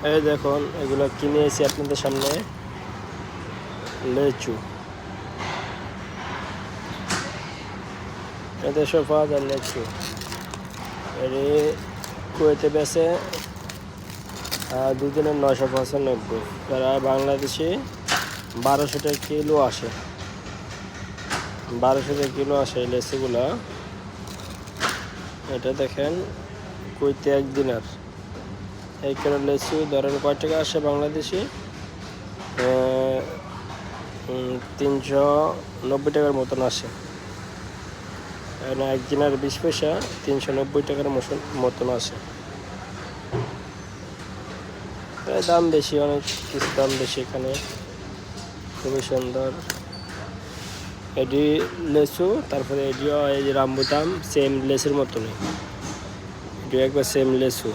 এই দেখুন এগুলো কিনে এসে আপনাদের সামনে লেচু, এদেশে পাওয়া যায় লেচু। এটি কুয়েতে বেছে দুদিনের 995, প্রায় বাংলাদেশে 1200 টাকা কিলো আসে। 1200 টাকা কিলো আসে এই লেচুগুলা। এটা দেখেন কুয়েতে 1 দিনার। এই কিলো লেচু ধরেন কয় টাকা আসে বাংলাদেশি? 390 টাকার মতন আসে। 1 দিনার 20 পয়সা, 390 টাকার মতন আসে। দাম বেশি, অনেক কিছু দাম বেশি এখানে। খুবই সুন্দর এটি লেচু। তারপরে এটিও এই যে রামবুতাম, সেম লেচুর মতনই, এটিও একবার সেম লেচু।